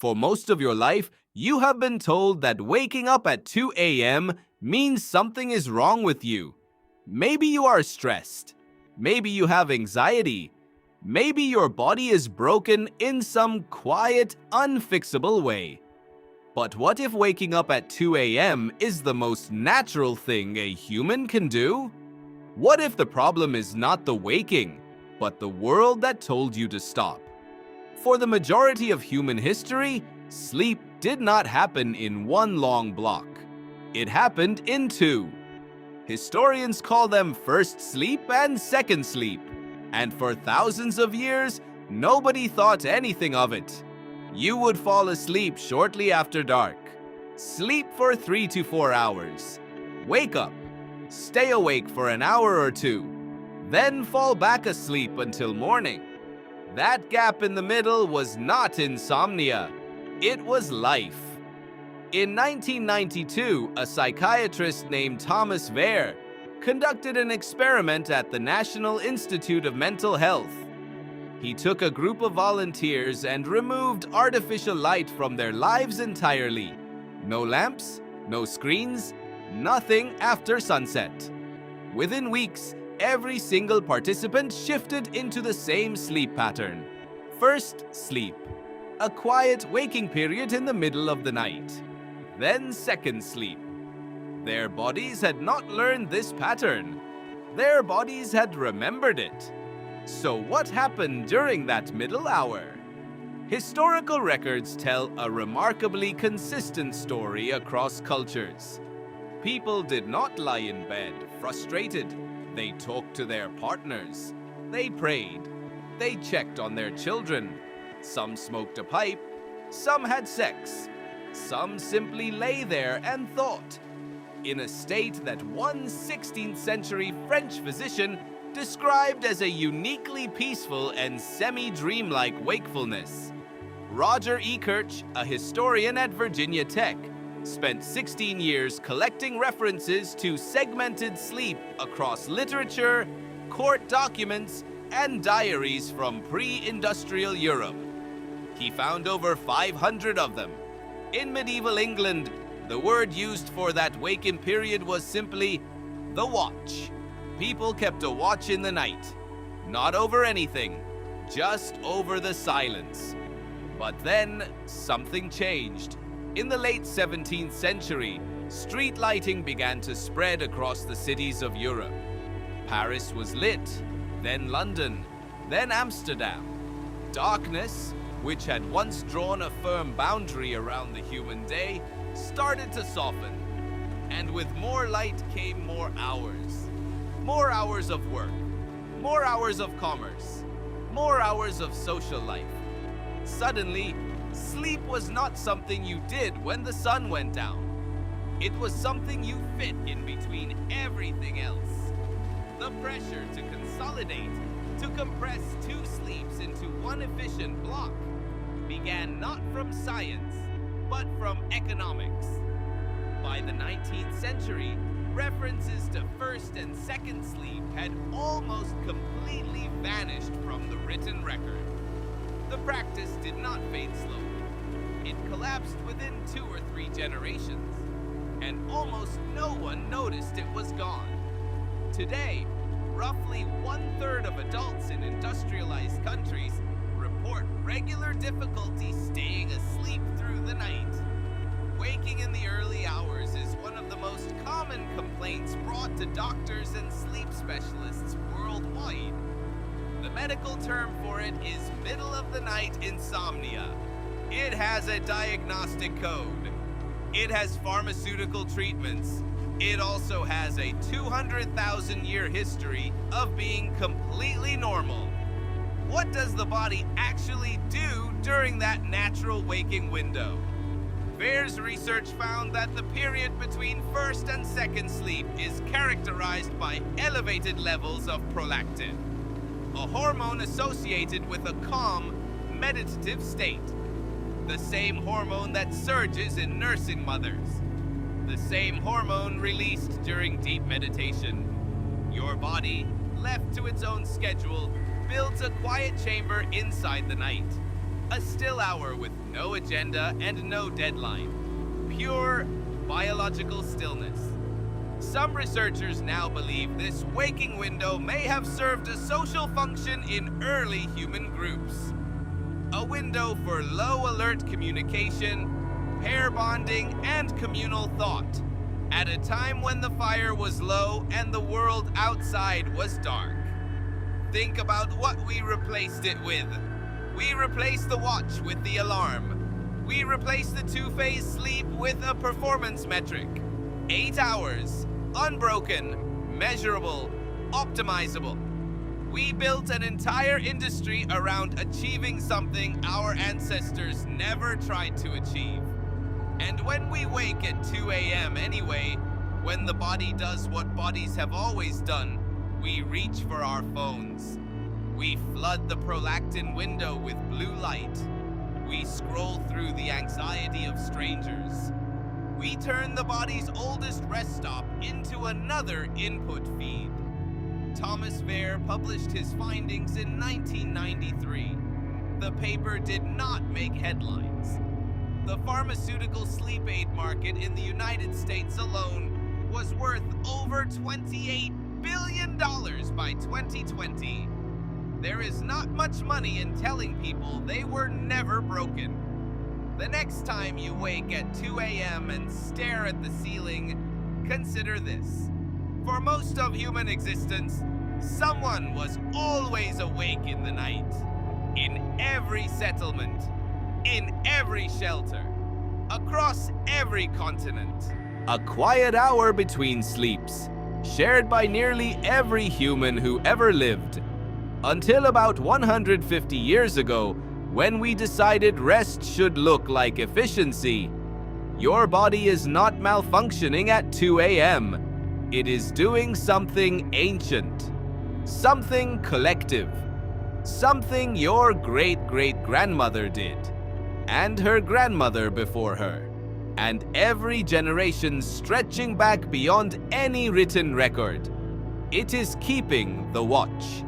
For most of your life, you have been told that waking up at 2 a.m. means something is wrong with you. Maybe you are stressed. Maybe you have anxiety. Maybe your body is broken in some quiet, unfixable way. But what if waking up at 2 a.m. is the most natural thing a human can do? What if the problem is not the waking, but the world that told you to stop? For the majority of human history, sleep did not happen in one long block. It happened in two. Historians call them first sleep and second sleep. And for thousands of years, nobody thought anything of it. You would fall asleep shortly after dark. Sleep for 3 to 4 hours. Wake up. Stay awake for an hour or two. Then fall back asleep until morning. That gap in the middle was not insomnia. It was life. In 1992, a psychiatrist named Thomas Wehr conducted an experiment at the National Institute of Mental Health. He took a group of volunteers and removed artificial light from their lives entirely. No lamps, no screens, nothing after sunset. Within weeks, every single participant shifted into the same sleep pattern. First, sleep, a quiet waking period in the middle of the night. Then second sleep. Their bodies had not learned this pattern. Their bodies had remembered it. So what happened during that middle hour? Historical records tell a remarkably consistent story across cultures. People did not lie in bed, frustrated. They talked to their partners. They prayed. They checked on their children. Some smoked a pipe. Some had sex. Some simply lay there and thought, in a state that one 16th century French physician described as a uniquely peaceful and semi-dreamlike wakefulness. Roger Ekirch, a historian at Virginia Tech, spent 16 years collecting references to segmented sleep across literature, court documents, and diaries from pre-industrial Europe. He found over 500 of them. In medieval England, the word used for that waking period was simply the watch. People kept a watch in the night, not over anything, just over the silence. But then something changed. In the late 17th century, street lighting began to spread across the cities of Europe. Paris was lit, then London, then Amsterdam. Darkness, which had once drawn a firm boundary around the human day, started to soften. And with more light came more hours. More hours of work, more hours of commerce, more hours of social life. Suddenly, sleep was not something you did when the sun went down. It was something you fit in between everything else. The pressure to consolidate, to compress two sleeps into one efficient block, began not from science, but from economics. By the 19th century, references to first and second sleep had almost completely vanished from the written record. The practice did not fade slowly. It collapsed within 2 or 3 generations, and almost no one noticed it was gone. Today, roughly 1/3 of adults in industrialized countries report regular difficulty staying asleep through the night. Waking in the early hours is one of the most common complaints brought to doctors and sleep specialists worldwide. The medical term for it is middle-of-the-night insomnia. It has a diagnostic code. It has pharmaceutical treatments. It also has a 200,000-year history of being completely normal. What does the body actually do during that natural waking window? Wehr's research found that the period between first and second sleep is characterized by elevated levels of prolactin, a hormone associated with a calm, meditative state. The same hormone that surges in nursing mothers. The same hormone released during deep meditation. Your body, left to its own schedule, builds a quiet chamber inside the night. A still hour with no agenda and no deadline. Pure biological stillness. Some researchers now believe this waking window may have served a social function in early human groups. A window for low alert communication, pair bonding, and communal thought, at a time when the fire was low and the world outside was dark. Think about what we replaced it with. We replaced the watch with the alarm. We replaced the two-phase sleep with a performance metric. 8 hours, unbroken, measurable, optimizable. We built an entire industry around achieving something our ancestors never tried to achieve. And when we wake at 2 a.m. anyway, when the body does what bodies have always done, we reach for our phones. We flood the prolactin window with blue light. We scroll through the anxiety of strangers. We turn the body's oldest rest stop into another input feed. Thomas Vare published his findings in 1993. The paper did not make headlines. The pharmaceutical sleep aid market in the United States alone was worth over $28 billion by 2020. There is not much money in telling people they were never broken. The next time you wake at 2 a.m. and stare at the ceiling, consider this. For most of human existence, someone was always awake in the night. In every settlement, in every shelter, across every continent. A quiet hour between sleeps, shared by nearly every human who ever lived. Until about 150 years ago, when we decided rest should look like efficiency. Your body is not malfunctioning at 2 a.m. It is doing something ancient, something collective, something your great-great-grandmother did, and her grandmother before her, and every generation stretching back beyond any written record. It is keeping the watch.